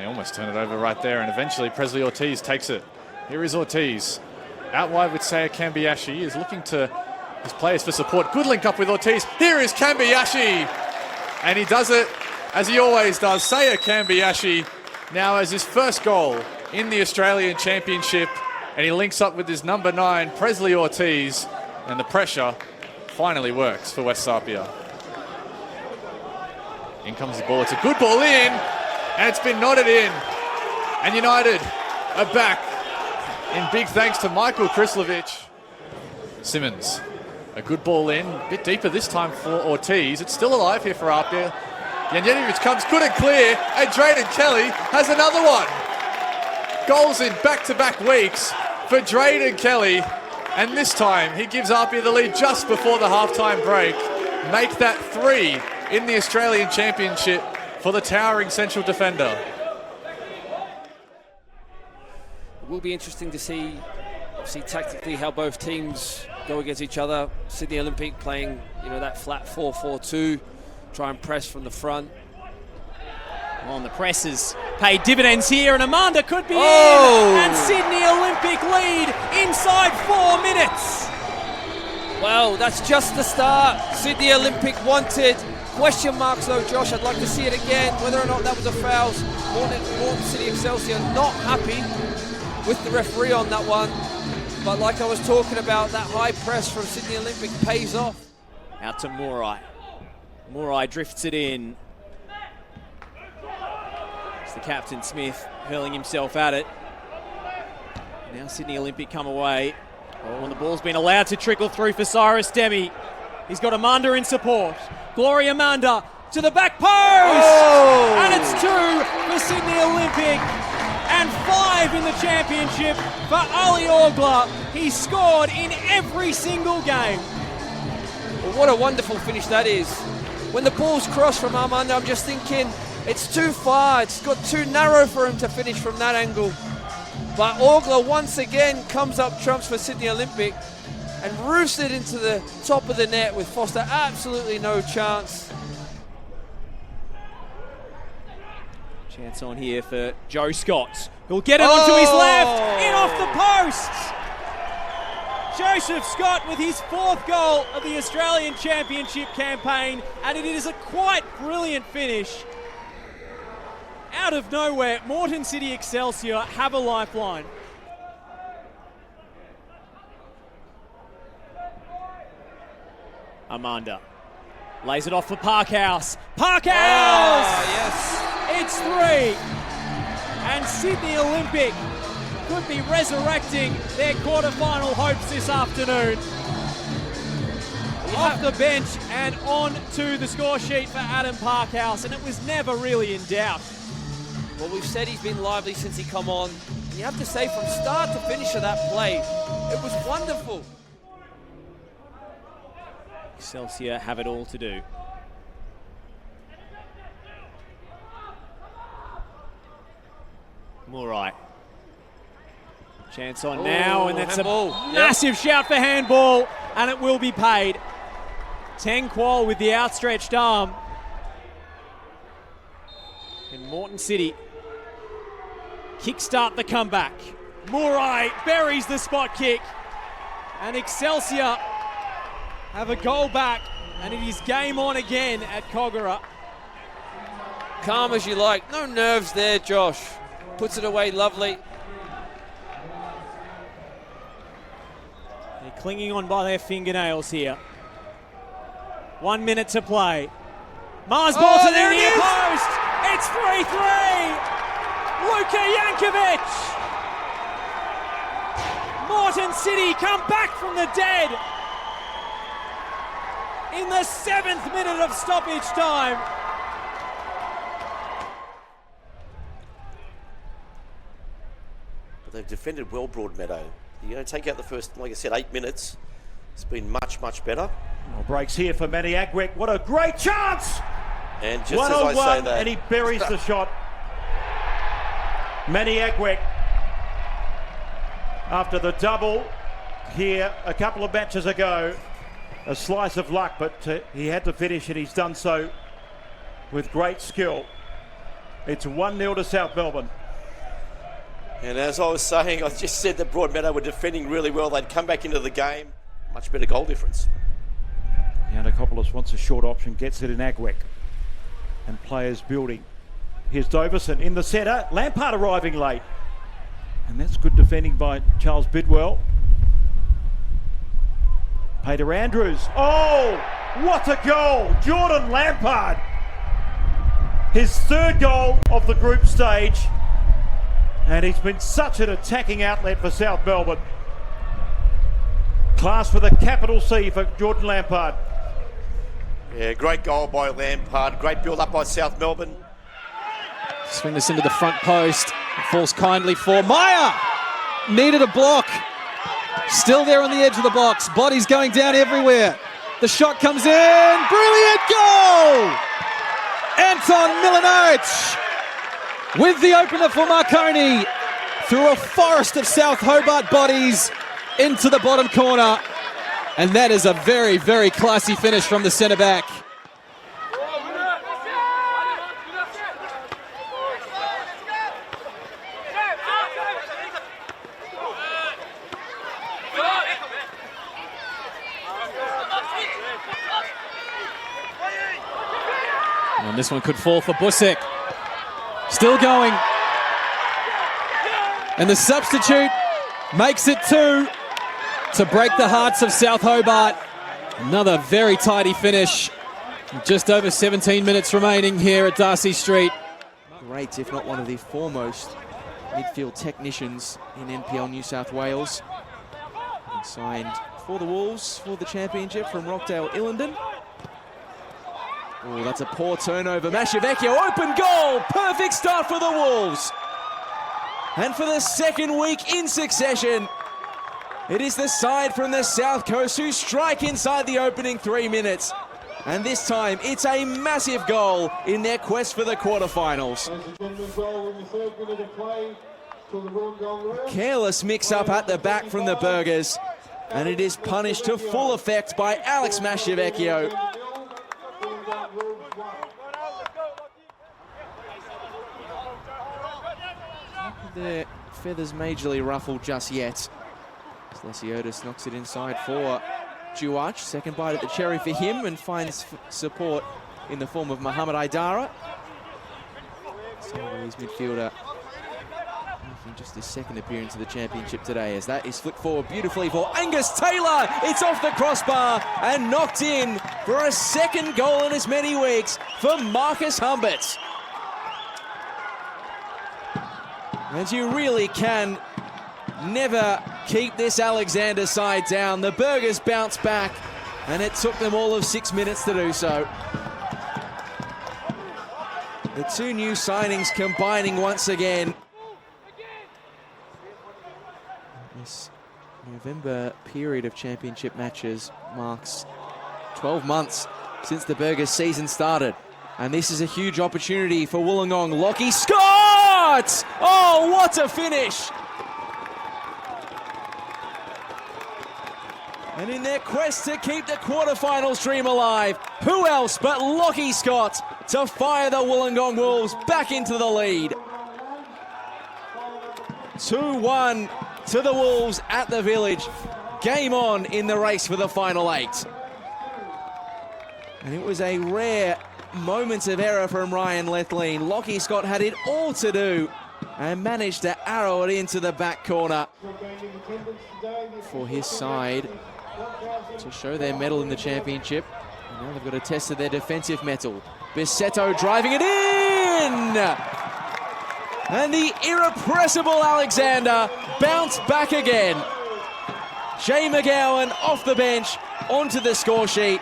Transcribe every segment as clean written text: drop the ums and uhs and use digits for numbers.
They almost turn it over right there, and eventually Presley Ortiz takes it. Here is Ortiz. Out wide with Saya Kambiashi. He is looking to his players for support. Good link up with Ortiz. Here is Kambiashi. And he does it as he always does. Saya Kambiashi now has his first goal in the Australian Championship. And he links up with his number 9, Presley Ortiz. And the pressure finally works for West Apia. In comes the ball. It's a good ball in. And it's been nodded in. And United are back. In big thanks to Michael Krislovic. Simmons. A good ball in. A bit deeper this time for Ortiz. It's still alive here for Apia. Janjetovic comes good and clear. And Drayden Kelly has another one. Goals in back-to-back weeks for Drayden Kelly. And this time he gives Apia the lead just before the halftime break. Make that 3 in the Australian Championship for the towering central defender. It will be interesting to see, obviously, tactically how both teams go against each other. Sydney Olympic playing, that flat 4-4-2, try and press from the front. Well, and the presses paid dividends here, and Amanda could be in, and Sydney Olympic lead inside 4 minutes. Well, that's just the start. Sydney Olympic wanted. Question marks though, Josh. I'd like to see it again, whether or not that was a foul. Morton City Excelsior not happy with the referee on that one. But like I was talking about, that high press from Sydney Olympic pays off. Out to Murai. Murai drifts it in. It's the captain, Smith, hurling himself at it. Now Sydney Olympic come away. And the ball's been allowed to trickle through for Cyrus Demi. He's got Amanda in support. Glory Amanda to the back post! And it's 2 for Sydney Olympic. And 5 in the championship for Ali Orgla. He scored in every single game. Well, what a wonderful finish that is. When the ball's crossed from Amanda, I'm just thinking, it's too far. It's got too narrow for him to finish from that angle. But Orgla once again comes up trumps for Sydney Olympic and roofs it into the top of the net with Foster absolutely no chance. Chance on here for Joe Scott, who'll get it onto his left, in off the posts. Joseph Scott with his 4th goal of the Australian Championship campaign, and it is a quite brilliant finish. Out of nowhere, Morton City Excelsior have a lifeline. Amanda lays it off for Parkhouse. Parkhouse! Yes. It's 3. And Sydney Olympic could be resurrecting their quarterfinal hopes this afternoon. Off the bench and on to the score sheet for Adam Parkhouse, and it was never really in doubt. Well, we've said he's been lively since he come on. You have to say, from start to finish of that play, it was wonderful. Excelsior have it all to do. Murai. Chance on now, and that's handball. A massive shout for handball, and it will be paid. Teng Kuol with the outstretched arm. And Morton City kickstart the comeback. Murai buries the spot kick, and Excelsior have a goal back, and it is game on again at Kogarah. Calm as you like. No nerves there, Josh. Puts it away lovely. They're clinging on by their fingernails here. 1 minute to play. Mars ball to the near post. It's 3-3. Luka Jankovic. Morton City come back from the dead in the 7th minute of stoppage time. But they've defended well, Broadmeadow. You're going to take out the first, like I said, 8 minutes. It's been much, much better. Well, breaks here for Manny Agwick. What a great chance! And just as I say that, and he buries the shot. Manny Agwick, after the double here a couple of matches ago, a slice of luck, but he had to finish, and he's done so with great skill. It's 1-0 to South Melbourne. And as I was saying, I just said that Broadmeadow were defending really well. They'd come back into the game. Much better goal difference. Yanakopoulos wants a short option, gets it in Agwick. And players building. Here's Doverson in the centre. Lampard arriving late. And that's good defending by Charles Bidwell. Peter Andrews. Oh, what a goal! Jordan Lampard. His third goal of the group stage. And he's been such an attacking outlet for South Melbourne. Class with a capital C for Jordan Lampard. Yeah, great goal by Lampard. Great build-up by South Melbourne. Swing this into the front post. It falls kindly for Meyer. Needed a block. Still there on the edge of the box. Bodies going down everywhere. The shot comes in. Brilliant goal! Anton Milinovic with the opener for Marconi through a forest of South Hobart bodies into the bottom corner. And that is a very, very classy finish from the centre back. And this one could fall for Busek. Still going. And the substitute makes it 2 to break the hearts of South Hobart. Another very tidy finish. Just over 17 minutes remaining here at Darcy Street. Great, if not one of the foremost midfield technicians in NPL New South Wales. And signed for the Wolves for the championship from Rockdale Illendon. Oh, that's a poor turnover. Mashavecchio, open goal! Perfect start for the Wolves. And for the second week in succession, it is the side from the South Coast who strike inside the opening 3 minutes. And this time, it's a massive goal in their quest for the quarterfinals. Careless mix-up at the back from the Burgers. And it is punished to full effect by Alex Mashavecchio. Their feathers majorly ruffled just yet. Lesiotis knocks it inside for Duach. Second bite at the cherry for him and finds support in the form of Mohamed Aidara. Senegalese midfielder making just his second appearance of the championship today, as that is flicked forward beautifully for Angus Taylor. It's off the crossbar and knocked in for a second goal in as many weeks for Marcus Humbert. And you really can never keep this Alexander side down. The Burgers bounced back, and it took them all of 6 minutes to do so. The two new signings combining once again. This November period of championship matches marks 12 months since the Burgers season started. And this is a huge opportunity for Wollongong. Lockie Scott! Oh, what a finish! And in their quest to keep the quarterfinals dream alive, who else but Lockie Scott to fire the Wollongong Wolves back into the lead. 2-1 to the Wolves at the Village. Game on in the race for the final 8. And it was a rare moment of error from Ryan Lethlean. Lockie Scott had it all to do and managed to arrow it into the back corner for his side to show their mettle in the championship. And now they've got a test of their defensive mettle. Bissetto driving it in! And the irrepressible Alexander bounced back again. Jay McGowan off the bench onto the score sheet.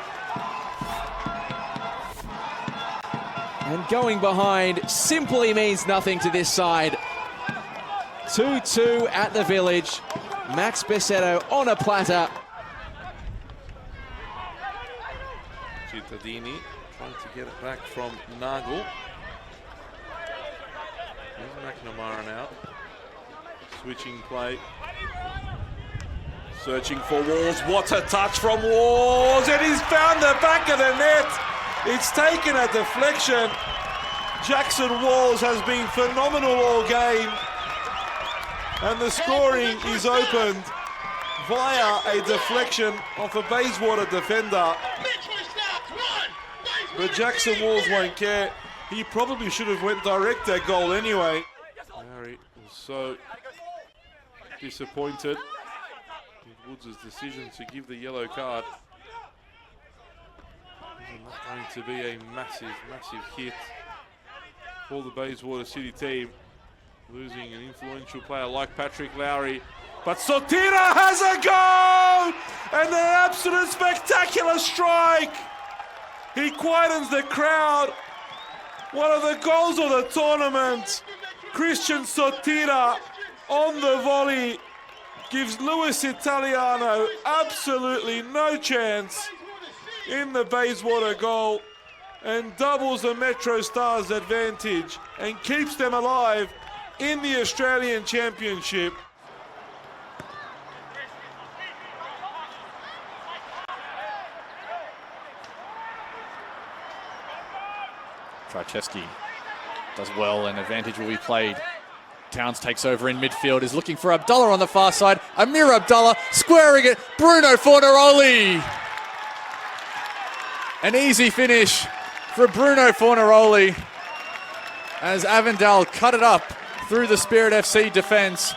And going behind simply means nothing to this side. 2-2 at the Village. Max Bissetto on a platter. Cittadini trying to get it back from Nagel. There's McNamara now. Switching play. Searching for Walls. What a touch from Walls! And he's found the back of the net. It's taken a deflection. Jackson Walls has been phenomenal all game. And the scoring is opened via a deflection of a Bayswater defender. But Jackson Walls won't care. He probably should have went direct at goal anyway. Larry was so disappointed with Woods' decision to give the yellow card. It's not going to be a massive, massive hit for the Bayswater City team, losing an influential player like Patrick Lowry. But Sotira has a goal! And an absolute spectacular strike! He quietens the crowd. One of the goals of the tournament. Christian Sotira on the volley gives Luis Italiano absolutely no chance in the Bayswater goal and doubles the MetroStars advantage and keeps them alive in the Australian Championship. Krajewski does well, and advantage will be played. Towns takes over in midfield, is looking for Abdullah on the far side. Amir Abdullah squaring it. Bruno Fornaroli. An easy finish for Bruno Fornaroli as Avondale cut it up through the Spirit FC defence.